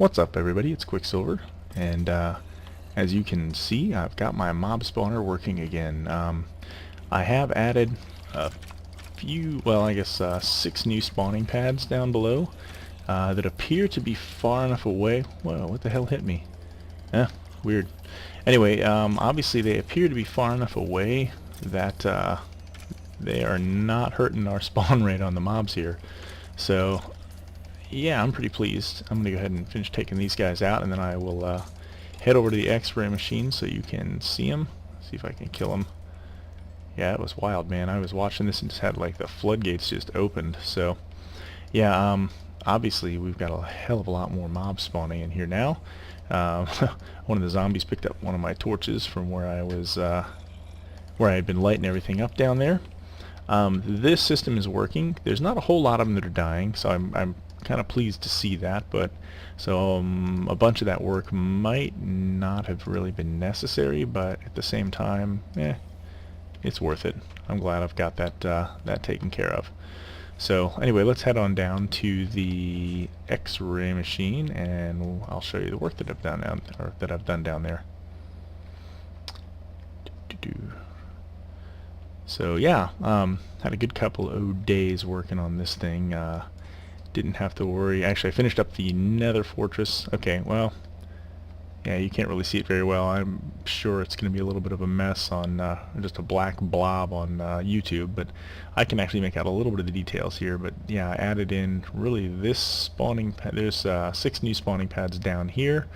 What's up, everybody? It's Quicksilver, and as you can see, I've got my mob spawner working again. I have added a few, well, I guess 6 new spawning pads down below that appear to be far enough away. Whoa, what the hell hit me? Eh, weird. Anyway, obviously they appear to be far enough away that they are not hurting our spawn rate on the mobs here. So yeah, I'm pretty pleased. I'm going to go ahead and finish taking these guys out, and then I will head over to the X-ray machine so you can see them. See if I can kill them. Yeah, it was wild, man. I was watching this and just had like the floodgates just opened. So yeah, obviously we've got a hell of a lot more mobs spawning in here now. One of the zombies picked up one of my torches from where I was, where I had been lighting everything up down there. This system is working. There's not a whole lot of them that are dying, so I'm kind of pleased to see that, but so a bunch of that work might not have really been necessary, but at the same time, it's worth it. I'm glad I've got that taken care of. So anyway, let's head on down to the X-ray machine, and I'll show you the work that I've done down there. So yeah, had a good couple of days working on this thing. Didn't have to worry. Actually, I finished up the Nether Fortress. Okay, well, yeah, you can't really see it very well. I'm sure it's going to be a little bit of a mess on just a black blob on YouTube, but I can actually make out a little bit of the details here. But yeah, I added in really this spawning pad. There's 6 new spawning pads down here.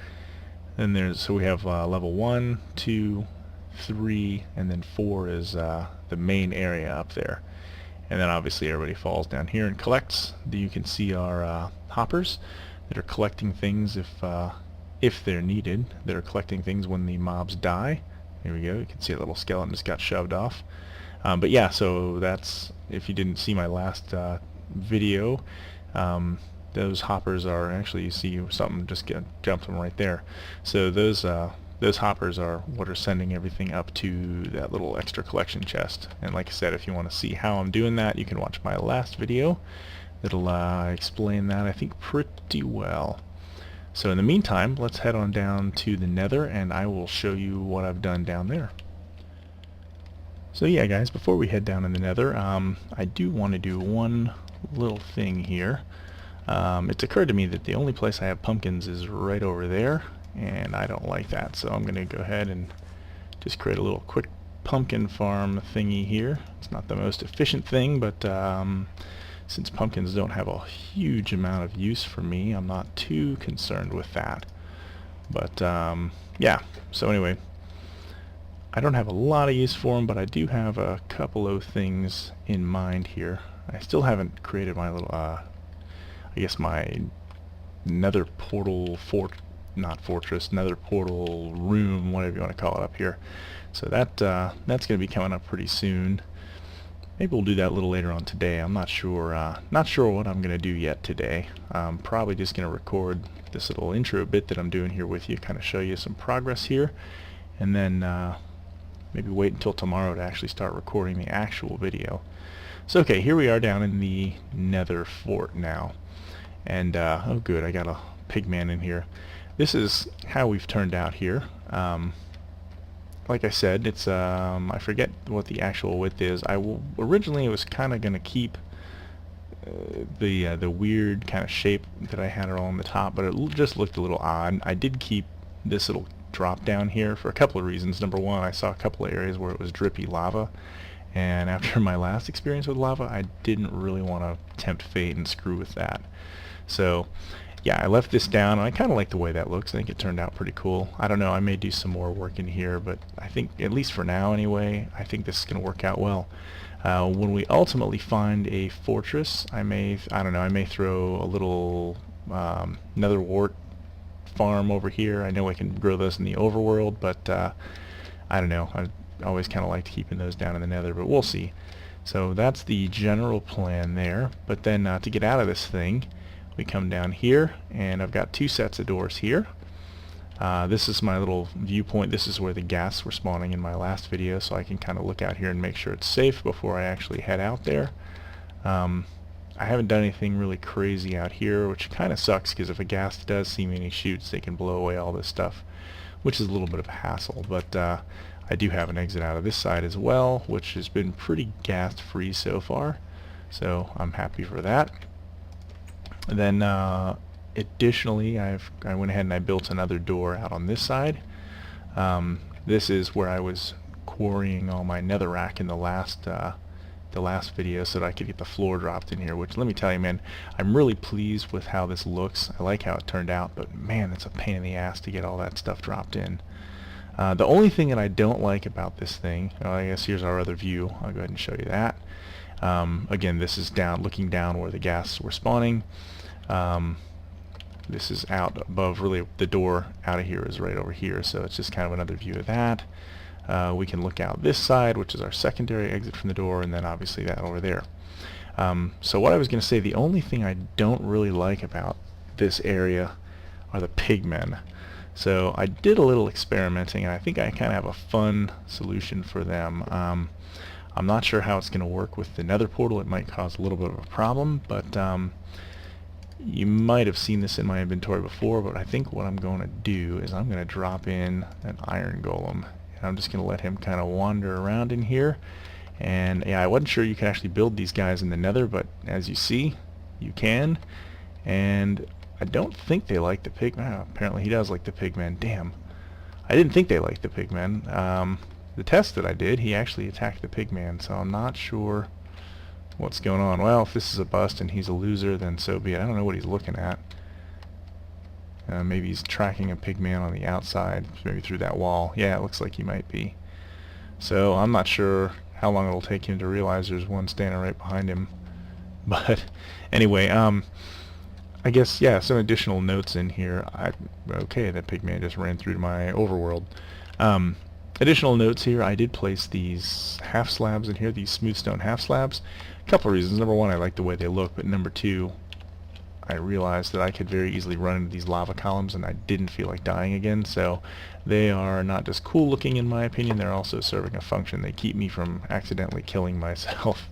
Then so we have level 1, 2, 3, and then 4 is the main area up there. And then obviously everybody falls down here and collects. You can see our hoppers that are collecting things if they're needed. That are collecting things when the mobs die. Here we go. You can see a little skeleton just got shoved off. But yeah, so that's, if you didn't see my last video, those hoppers are actually, you see something just jumped them right there. So those hoppers are what are sending everything up to that little extra collection chest. And like I said, if you want to see how I'm doing that, you can watch my last video. It'll explain that, I think, pretty well. So in the meantime, let's head on down to the Nether, and I will show you what I've done down there. So yeah, guys, before we head down in the Nether, I do want to do one little thing here. It's occurred to me that the only place I have pumpkins is right over there, and I don't like that, so I'm going to go ahead and just create a little quick pumpkin farm thingy here. It's not the most efficient thing, but since pumpkins don't have a huge amount of use for me, I'm not too concerned with that. But yeah, so anyway, I don't have a lot of use for them, but I do have a couple of things in mind here. I still haven't created my little, I guess my nether portal nether portal room, whatever you want to call it, up here. So that's going to be coming up pretty soon. Maybe we'll do that a little later on today. I'm not sure what I'm going to do yet today. I'm probably just going to record this little intro bit that I'm doing here with you, kind of show you some progress here, and then maybe wait until tomorrow to actually start recording the actual video. So okay, here we are down in the Nether Fort now, and oh good, I got a pigman in here. This is how we've turned out here. Like I said, it's I forget what the actual width is. Originally it was kind of going to keep the weird kind of shape that I had on the top, but it just looked a little odd. I did keep this little drop down here for a couple of reasons. Number one, I saw a couple of areas where it was drippy lava, and after my last experience with lava, I didn't really want to tempt fate and screw with that. So yeah, I left this down, and I kind of like the way that looks. I think it turned out pretty cool. I don't know, I may do some more work in here, but I think, at least for now anyway, I think this is going to work out well. When we ultimately find a fortress, I don't know, I may throw a little nether wart farm over here. I know I can grow those in the overworld, but I don't know, I always kind of liked keeping those down in the nether, but we'll see. So that's the general plan there, but then to get out of this thing, we come down here, and I've got 2 sets of doors here. This is my little viewpoint. This is where the ghasts were spawning in my last video, so I can kind of look out here and make sure it's safe before I actually head out there. I haven't done anything really crazy out here, which kind of sucks because if a gas does see me and he shoots, they can blow away all this stuff, which is a little bit of a hassle. But I do have an exit out of this side as well, which has been pretty gas free so far, so I'm happy for that. And then additionally, I went ahead and I built another door out on this side. This is where I was quarrying all my netherrack in the last video so that I could get the floor dropped in here, which, let me tell you, man, I'm really pleased with how this looks. I like how it turned out, but man, it's a pain in the ass to get all that stuff dropped in. The only thing that I don't like about this thing, well, I guess here's our other view. I'll go ahead and show you that. Again, this is looking down where the gas were spawning. This is out above, really the door out of here is right over here, so it's just kind of another view of that. We can look out this side, which is our secondary exit from the door, and then obviously that over there. So what I was going to say, the only thing I don't really like about this area are the pigmen. So I did a little experimenting, and I think I kind of have a fun solution for them. I'm not sure how it's going to work with the nether portal. It might cause a little bit of a problem, but you might have seen this in my inventory before, but I think what I'm going to do is I'm going to drop in an iron golem. And I'm just going to let him kind of wander around in here. And yeah, I wasn't sure you could actually build these guys in the nether, but as you see, you can. And I don't think they like the pigmen. Apparently he does like the pigmen. Damn. I didn't think they liked the pigmen. The test that I did, he actually attacked the pigman, so I'm not sure what's going on. Well, if this is a bust and he's a loser, then so be it. I don't know what he's looking at. Maybe he's tracking a pigman on the outside, maybe through that wall. Yeah, it looks like he might be. So I'm not sure how long it'll take him to realize there's one standing right behind him. But anyway, I guess, yeah, some additional notes in here. Okay, that pigman just ran through my overworld. Additional notes here, I did place these half slabs in here, these smooth stone half slabs. A couple of reasons. Number one, I like the way they look, but number two, I realized that I could very easily run into these lava columns and I didn't feel like dying again, so they are not just cool looking in my opinion, they're also serving a function. They keep me from accidentally killing myself.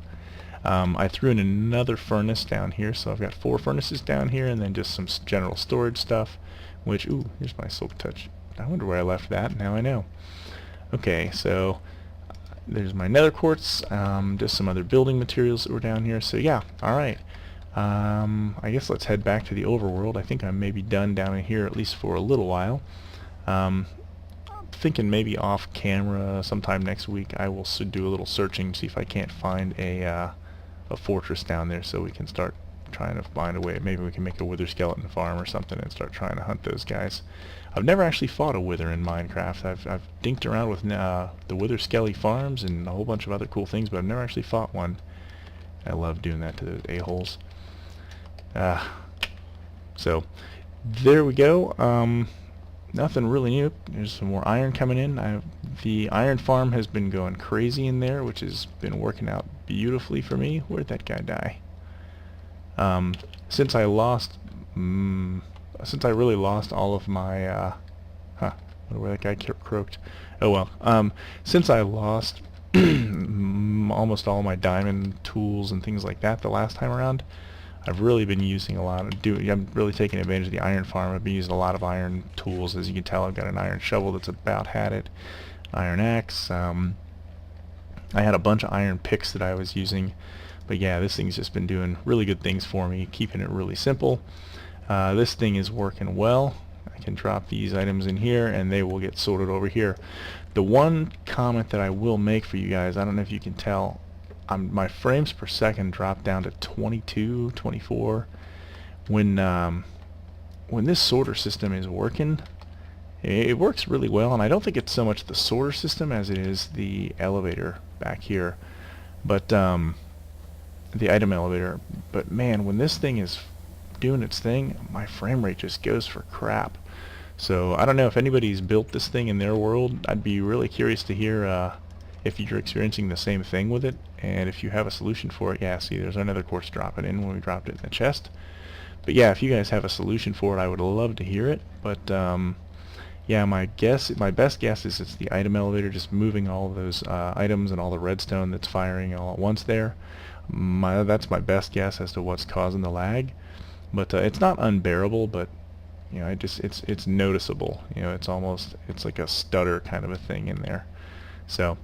I threw in another furnace down here, so I've got 4 furnaces down here and then just some general storage stuff, which, ooh, here's my silk touch. I wonder where I left that, now I know. Okay, so there's my nether quartz, just some other building materials that were down here, so yeah, alright. I guess let's head back to the overworld. I think I'm maybe done down in here, at least for a little while. I'm thinking maybe off camera sometime next week I will do a little searching, see if I can't find a fortress down there so we can start trying to find a way. Maybe we can make a wither skeleton farm or something and start trying to hunt those guys. I've never actually fought a wither in Minecraft. I've dinked around with the wither skelly farms and a whole bunch of other cool things, but I've never actually fought one. I love doing that to those a-holes. So there we go. Nothing really new. There's some more iron coming in. The iron farm has been going crazy in there, which has been working out beautifully for me. Where'd that guy die? Since I really lost all of my I wonder where that guy croaked. Oh well. Since I lost almost all my diamond tools and things like that the last time around, I've really been using a lot of I'm really taking advantage of the iron farm. I've been using a lot of iron tools. As you can tell, I've got an iron shovel that's about had it. Iron axe. I had a bunch of iron picks that I was using. But yeah, this thing's just been doing really good things for me, keeping it really simple. This thing is working well. I can drop these items in here and they will get sorted over here. The one comment that I will make for you guys, I don't know if you can tell, my frames per second dropped down to 22, 24. When this sorter system is working, it works really well, and I don't think it's so much the sorter system as it is the elevator back here, but the item elevator. But man, when this thing is doing its thing, my frame rate just goes for crap. So I don't know if anybody's built this thing in their world. I'd be really curious to hear if you're experiencing the same thing with it, and if you have a solution for it. Yeah, see, there's another quartz dropping in when we dropped it in the chest. But yeah, if you guys have a solution for it, I would love to hear it. But yeah, my best guess is it's the item elevator just moving all of those items and all the redstone that's firing all at once there. That's my best guess as to what's causing the lag. But it's not unbearable, but you know, it's noticeable. You know, it's like a stutter kind of a thing in there. So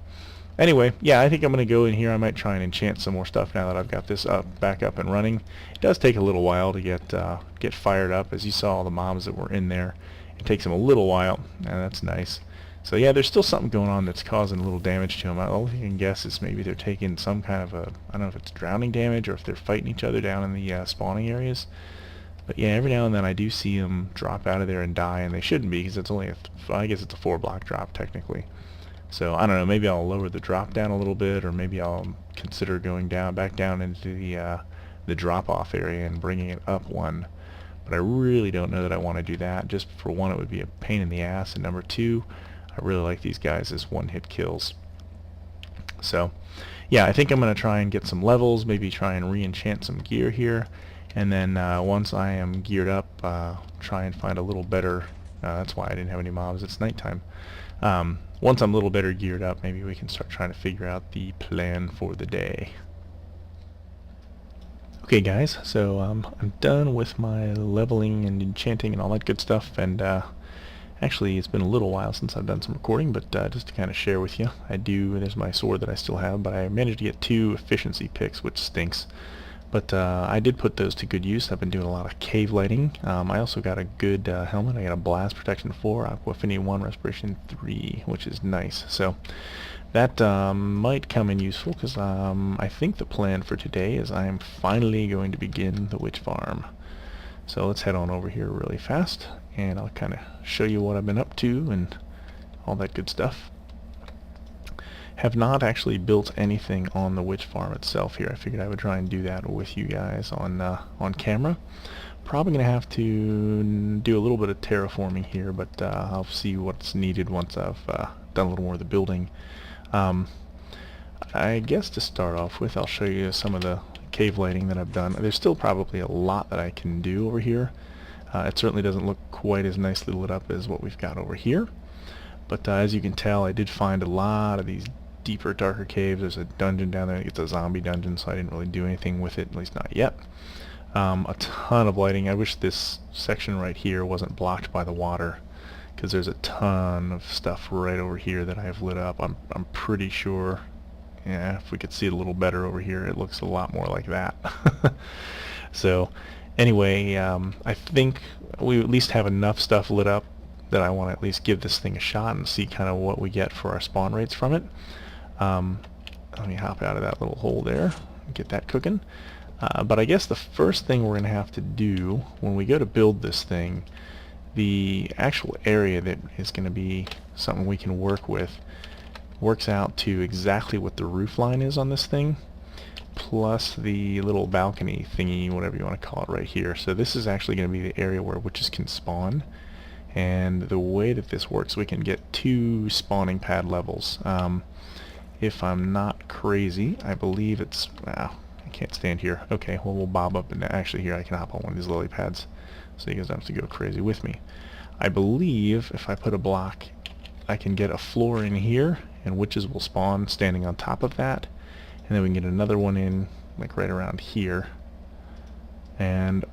anyway, yeah, I think I'm going to go in here. I might try and enchant some more stuff now that I've got this back up and running. It does take a little while to get fired up. As you saw, all the mobs that were in there, it takes them a little while, and that's nice. So yeah, there's still something going on that's causing a little damage to them. All I can guess is maybe they're taking some kind of I don't know if it's drowning damage or if they're fighting each other down in the spawning areas. But yeah, every now and then I do see them drop out of there and die, and they shouldn't be because it's only I guess it's a 4-block drop technically. So I don't know, maybe I'll lower the drop down a little bit, or maybe I'll consider going back down into the drop-off area and bringing it up one. But I really don't know that I want to do that. Just for one, it would be a pain in the ass, and number two, I really like these guys as one-hit kills. So yeah, I think I'm going to try and get some levels, maybe try and re-enchant some gear here, and then once I am geared up, try and find a little better, that's why I didn't have any mobs, it's nighttime. Once I'm a little better geared up, maybe we can start trying to figure out the plan for the day. Okay guys, so I'm done with my leveling and enchanting and all that good stuff, and actually it's been a little while since I've done some recording, but just to kind of share with you, there's my sword that I still have, but I managed to get 2 efficiency picks, which stinks. But I did put those to good use. I've been doing a lot of cave lighting. I also got a good helmet. I got a blast protection 4, aqua affinity 1, respiration 3, which is nice. So that might come in useful because I think the plan for today is I am finally going to begin the witch farm. So let's head on over here really fast, and I'll kind of show you what I've been up to and all that good stuff. Have not actually built anything on the witch farm itself here. I figured I would try and do that with you guys on camera. Probably going to have to do a little bit of terraforming here, but I'll see what's needed once I've done a little more of the building. I guess to start off with, I'll show you some of the cave lighting that I've done. There's still probably a lot that I can do over here. It certainly doesn't look quite as nicely lit up as what we've got over here. But as you can tell, I did find a lot of these deeper, darker caves. There's a dungeon down there. It's a zombie dungeon, so I didn't really do anything with it, at least not yet. A ton of lighting. I wish this section right here wasn't blocked by the water, because there's a ton of stuff right over here that I have lit up. I'm pretty sure, yeah, if we could see it a little better over here, it looks a lot more like that. So anyway, I think we at least have enough stuff lit up that I want to at least give this thing a shot and see kind of what we get for our spawn rates from it. Let me hop out of that little hole there and get that cooking. But I guess the first thing we're going to have to do when we go to build this thing, the actual area that is going to be something we can work with works out to exactly what the roof line is on this thing, plus the little balcony thingy, whatever you want to call it, right here. So this is actually going to be the area where witches can spawn. And the way that this works, we can get 2 spawning pad levels. If I'm not crazy, I believe it's... I can't stand here. Okay, well we'll bob up, and actually here I can hop on one of these lily pads, so you guys don't have to go crazy with me. I believe if I put a block, I can get a floor in here, and witches will spawn standing on top of that, and then we can get another one in, like right around here. And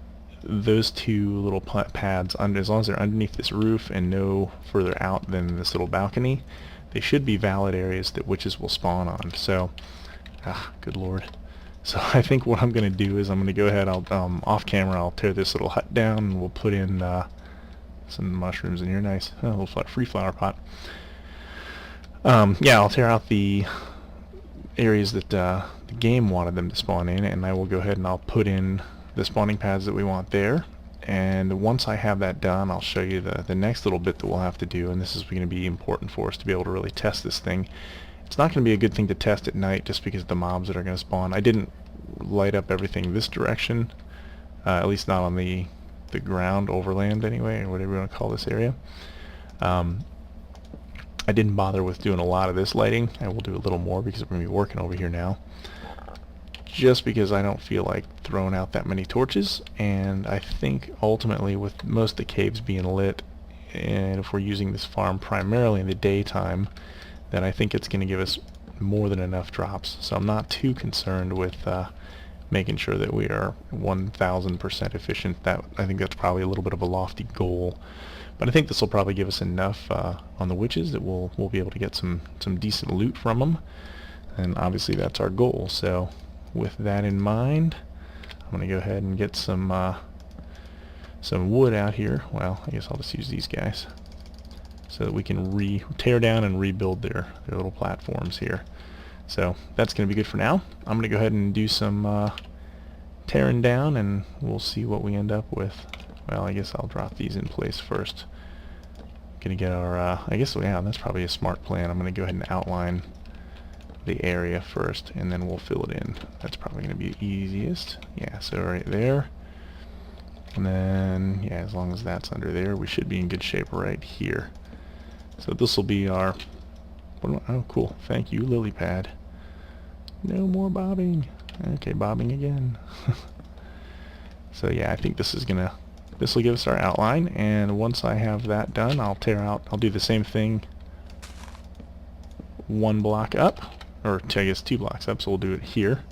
those 2 little pads, as long as they're underneath this roof and no further out than this little balcony, they should be valid areas that witches will spawn on. So, good lord. So I think what I'm going to do is I'm going to go ahead, off camera, I'll tear this little hut down, and we'll put in some mushrooms in here. Nice. A little free flower pot. Yeah, I'll tear out the areas that the game wanted them to spawn in, and I will go ahead and I'll put in the spawning pads that we want there. And once I have that done, I'll show you the next little bit that we'll have to do, and this is going to be important for us to be able to really test this thing. It's not going to be a good thing to test at night just because of the mobs that are going to spawn. I didn't light up everything this direction, at least not on the ground overland anyway, or whatever you want to call this area. I didn't bother with doing a lot of this lighting. I will do a little more because we're going to be working over here now, just because I don't feel like throwing out that many torches. And I think ultimately with most of the caves being lit, and if we're using this farm primarily in the daytime, then I think it's going to give us get more than enough drops. So I'm not too concerned with making sure that we are 1000% efficient. I think that's probably a little bit of a lofty goal, but I think this will probably give us enough on the witches that we'll be able to get some decent loot from them, and obviously that's our goal. So with that in mind, I'm going to go ahead and get some wood out here. Well, I guess I'll just use these guys so that we can tear down and rebuild their little platforms here. So that's going to be good for now. I'm going to go ahead and do some tearing down, and we'll see what we end up with. Well, I guess I'll drop these in place first. Going to get our, I guess, yeah, that's probably a smart plan. I'm going to go ahead and outline the area first, and then we'll fill it in. That's probably going to be easiest. Yeah, so right there. And then, yeah, as long as that's under there, we should be in good shape right here. So this will be our... Oh, cool. Thank you, lily pad. No more bobbing. Okay, bobbing again. So yeah, I think this will give us our outline, and once I have that done, I'll do the same thing one block up, or I guess 2 blocks up, so we'll do it here.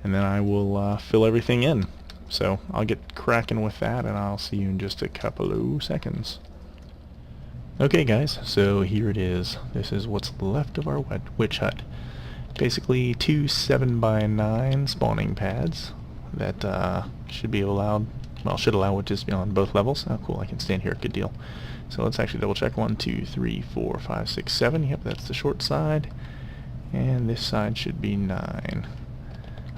And then I will fill everything in. So I'll get cracking with that, and I'll see you in just a couple of seconds. Okay guys, so here it is. This is what's left of our witch hut. Basically 2 7x9 spawning pads that should allow witches to be on both levels. Oh cool, I can stand here, good deal. So let's actually double check. 1, 2, 3, 4, 5, 6, 7. Yep, that's the short side. And this side should be 9.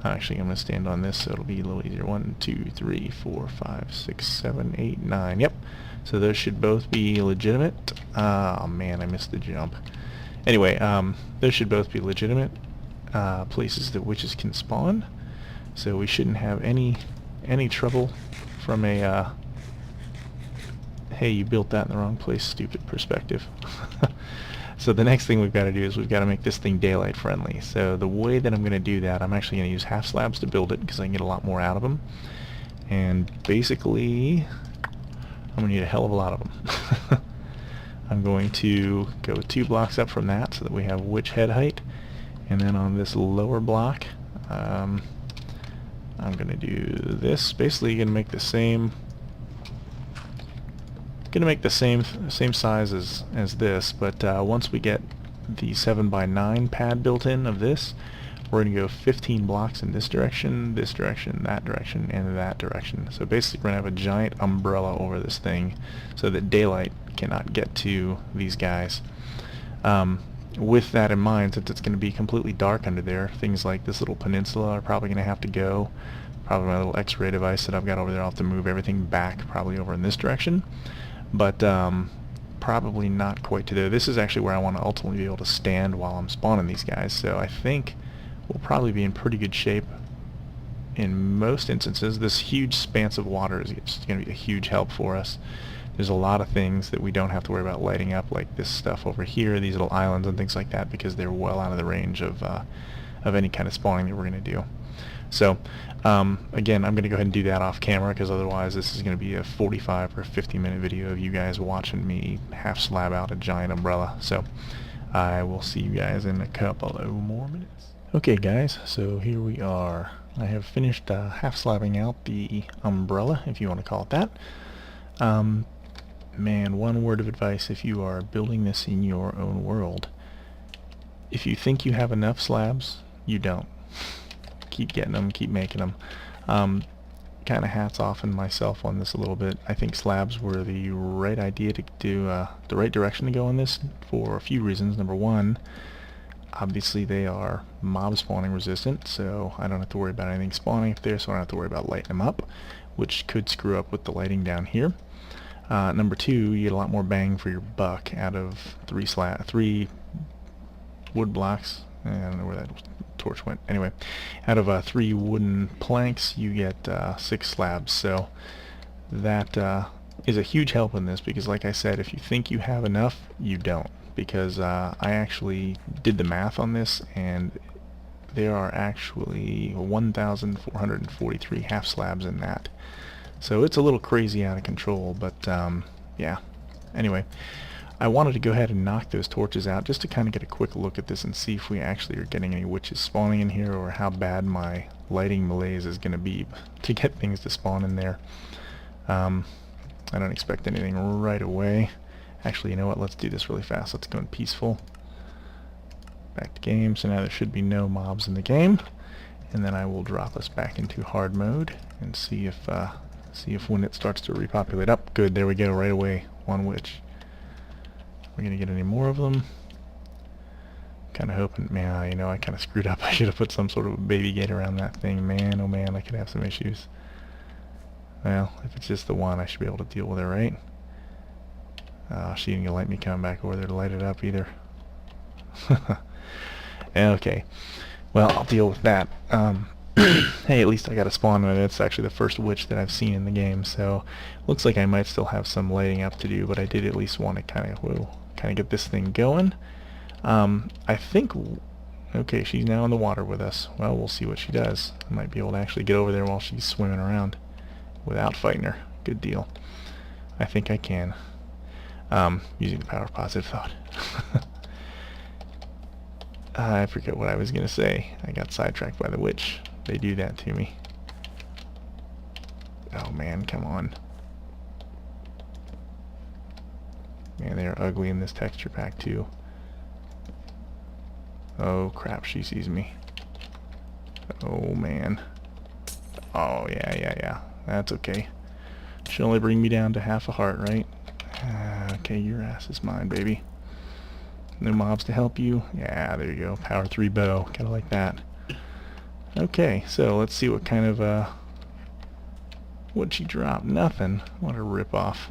Actually, I'm going to stand on this so it'll be a little easier. 1, 2, 3, 4, 5, 6, 7, 8, 9. Yep. So those should both be legitimate. Oh man, I missed the jump. Anyway, those should both be legitimate places that witches can spawn. So we shouldn't have any trouble from a hey, you built that in the wrong place, stupid perspective. So the next thing we've got to do is we've got to make this thing daylight friendly. So the way that I'm going to do that, I'm actually going to use half slabs to build it because I can get a lot more out of them. And basically, I'm going to need a hell of a lot of them. I'm going to go 2 blocks up from that so that we have witch head height. And then on this lower block, I'm going to do this. Basically, going to make the same... same size as this, but once we get the 7x9 pad built in of this, we're going to go 15 blocks in this direction, that direction, and that direction. So basically we're going to have a giant umbrella over this thing so that daylight cannot get to these guys. With that in mind, since it's going to be completely dark under there, things like this little peninsula are probably going to have to go. Probably my little X-ray device that I've got over there, I'll have to move everything back probably over in this direction. But probably not quite to there. This is actually where I want to ultimately be able to stand while I'm spawning these guys, so I think we'll probably be in pretty good shape in most instances. This huge expanse of water is just going to be a huge help for us. There's a lot of things that we don't have to worry about lighting up, like this stuff over here, these little islands and things like that, because they're well out of the range of any kind of spawning that we're going to do. So again, I'm going to go ahead and do that off camera, because otherwise this is going to be a 45 or 50 minute video of you guys watching me half slab out a giant umbrella. So I will see you guys in a couple of more minutes. Okay guys, so here we are. I have finished half slabbing out the umbrella, if you want to call it that. Man, one word of advice if you are building this in your own world. If you think you have enough slabs, you don't. Keep getting them, keep making them. Kind of hats off on myself on this a little bit. I think slabs were the right idea to do, the right direction to go on this for a few reasons. Number one, obviously they are mob spawning resistant, so I don't have to worry about anything spawning up there, so I don't have to worry about lighting them up, which could screw up with the lighting down here. Number two, you get a lot more bang for your buck out of 3 wood blocks. I don't know where that torch went. Anyway, out of 3 wooden planks, you get 6 slabs. So that is a huge help in this, because like I said, if you think you have enough, you don't. Because I actually did the math on this, and there are actually 1,443 half slabs in that. So it's a little crazy out of control, but yeah. Anyway, I wanted to go ahead and knock those torches out just to kind of get a quick look at this and see if we actually are getting any witches spawning in here, or how bad my lighting malaise is going to be to get things to spawn in there. I don't expect anything right away. Actually, you know what? Let's do this really fast. Let's go in peaceful. Back to game. So now there should be no mobs in the game. And then I will drop us back into hard mode and see if when it starts to repopulate. Up, good. There we go. Right away, one witch. We're gonna get any more of them. Kind of hoping, man. You know, I kind of screwed up. I should have put some sort of a baby gate around that thing. Man, oh man, I could have some issues. Well, if it's just the one, I should be able to deal with it, right? She ain't gonna let me come back over there to light it up either. Okay. Well, I'll deal with that. Hey, at least I got a spawn, and it's actually the first witch that I've seen in the game, so looks like I might still have some lighting up to do, but I did at least want to kind of get this thing going. I think, okay, she's now in the water with us. Well, we'll see what she does. I might be able to actually get over there while she's swimming around without fighting her. Good deal. I think I can. Using the power of positive thought. I forget what I was going to say. I got sidetracked by the witch. They do that to me. Oh man, come on. Man, they are ugly in this texture pack too. Oh crap, she sees me. Oh man. Oh yeah. That's okay. She'll only bring me down to half a heart, right? Okay, your ass is mine, baby. No mobs to help you. Yeah, there you go. Power 3 bow. Kinda like that. Okay, so let's see what kind of, what'd she drop? Nothing. What a rip-off.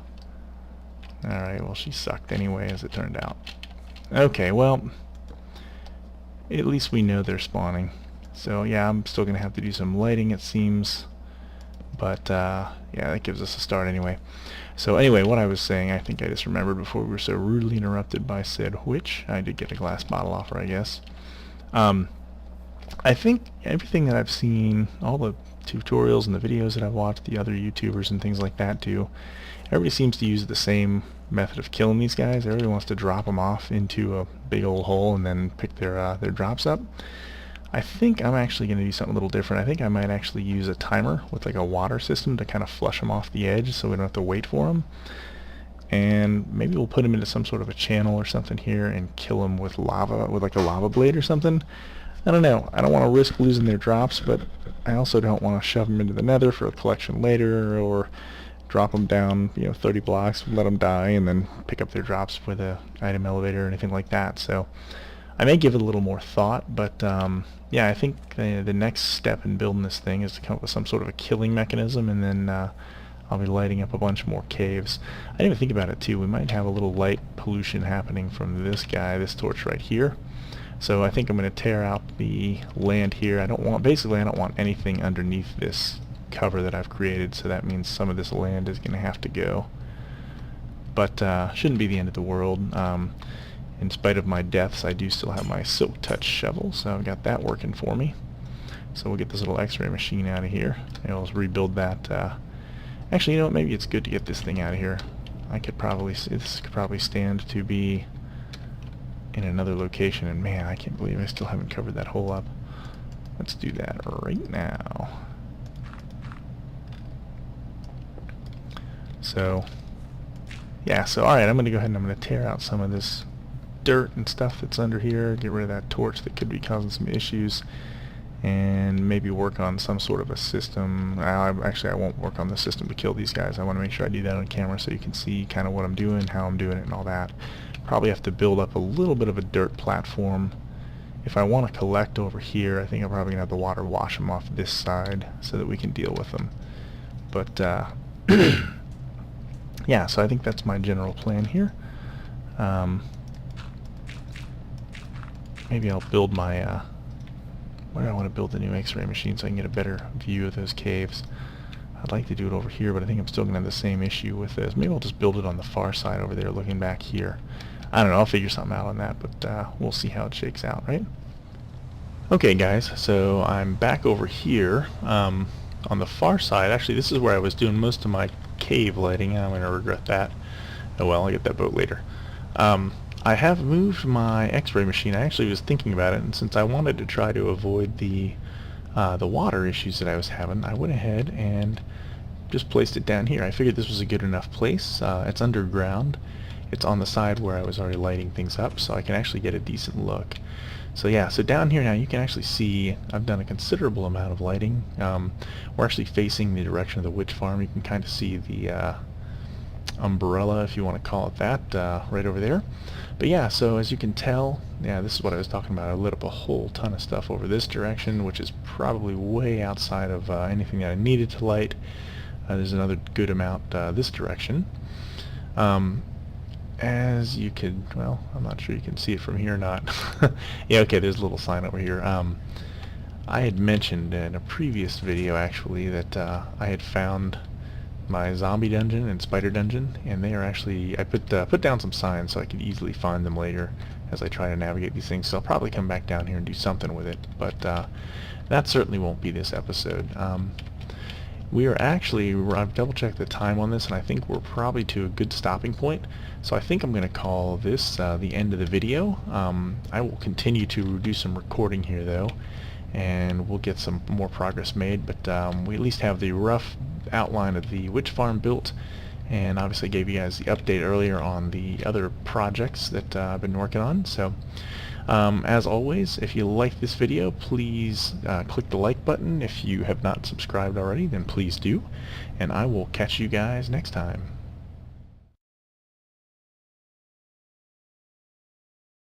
Alright, well, she sucked anyway, as it turned out. Okay, well, at least we know they're spawning. So, yeah, I'm still gonna have to do some lighting, it seems. But, yeah, that gives us a start anyway. So anyway, what I was saying, I think I just remembered before we were so rudely interrupted by said witch. I did get a glass bottle offer, I guess. I think everything that I've seen, all the tutorials and the videos that I've watched, the other YouTubers and things like that too, everybody seems to use the same method of killing these guys. Everybody wants to drop them off into a big old hole and then pick their drops up. I think I'm actually going to do something a little different. I think I might actually use a timer with like a water system to kind of flush them off the edge so we don't have to wait for them. And maybe we'll put them into some sort of a channel or something here and kill them with lava, with like a lava blade or something. I don't know. I don't want to risk losing their drops, but I also don't want to shove them into the nether for a collection later, or drop them down, 30 blocks, let them die, and then pick up their drops with a item elevator or anything like that. So I may give it a little more thought, but yeah, I think the next step in building this thing is to come up with some sort of a killing mechanism, and then I'll be lighting up a bunch more caves. I didn't even think about it too. We might have a little light pollution happening from this guy, this torch right here. So I think I'm going to tear out the land here. I don't want anything underneath this cover that I've created, so that means some of this land is going to have to go. But shouldn't be the end of the world. In spite of my deaths, I do still have my Silk Touch shovel, so I've got that working for me. So we'll get this little X-ray machine out of here, and we'll rebuild that. Actually, you know what? Maybe it's good to get this thing out of here. This could probably stand to be in another location, and man, I can't believe I still haven't covered that hole up. Let's do that right now. So, yeah, so alright, I'm going to go ahead and I'm going to tear out some of this dirt and stuff that's under here, get rid of that torch that could be causing some issues, and maybe work on some sort of a system. Actually, I won't work on the system to kill these guys. I want to make sure I do that on camera so you can see kind of what I'm doing, how I'm doing it, and all that. Probably have to build up a little bit of a dirt platform. If I want to collect over here, I think I'm probably going to have the water wash them off this side so that we can deal with them. But, yeah, so I think that's my general plan here. Maybe I'll build my, where do I want to build the new X-ray machine so I can get a better view of those caves. I'd like to do it over here, but I think I'm still going to have the same issue with this. Maybe I'll just build it on the far side over there looking back here. I don't know, I'll figure something out on that, but we'll see how it shakes out, right? Okay guys, so I'm back over here on the far side. Actually, this is where I was doing most of my cave lighting. I'm going to regret that. Oh well, I'll get that boat later. I have moved my X-ray machine. I actually was thinking about it, and since I wanted to try to avoid the water issues that I was having, I went ahead and just placed it down here. I figured this was a good enough place. It's underground. It's on the side where I was already lighting things up, so I can actually get a decent look. So yeah, so down here now you can actually see I've done a considerable amount of lighting. We're actually facing the direction of the witch farm. You can kind of see the umbrella, if you want to call it that, right over there. But yeah, so as you can tell, yeah, this is what I was talking about. I lit up a whole ton of stuff over this direction, which is probably way outside of anything that I needed to light. There's another good amount this direction. As you could, well, I'm not sure you can see it from here or not. Yeah, okay, there's a little sign over here. I had mentioned in a previous video, actually, that I had found my zombie dungeon and spider dungeon, and they are actually, I put down some signs so I could easily find them later as I try to navigate these things. So I'll probably come back down here and do something with it, but that certainly won't be this episode. We are actually, I've double-checked the time on this, and I think we're probably to a good stopping point. So I think I'm going to call this the end of the video. I will continue to do some recording here, though, and we'll get some more progress made. But we at least have the rough outline of the witch farm built, and obviously gave you guys the update earlier on the other projects that I've been working on. So as always, if you like this video, please click the like button. If you have not subscribed already, then please do, and I will catch you guys next time.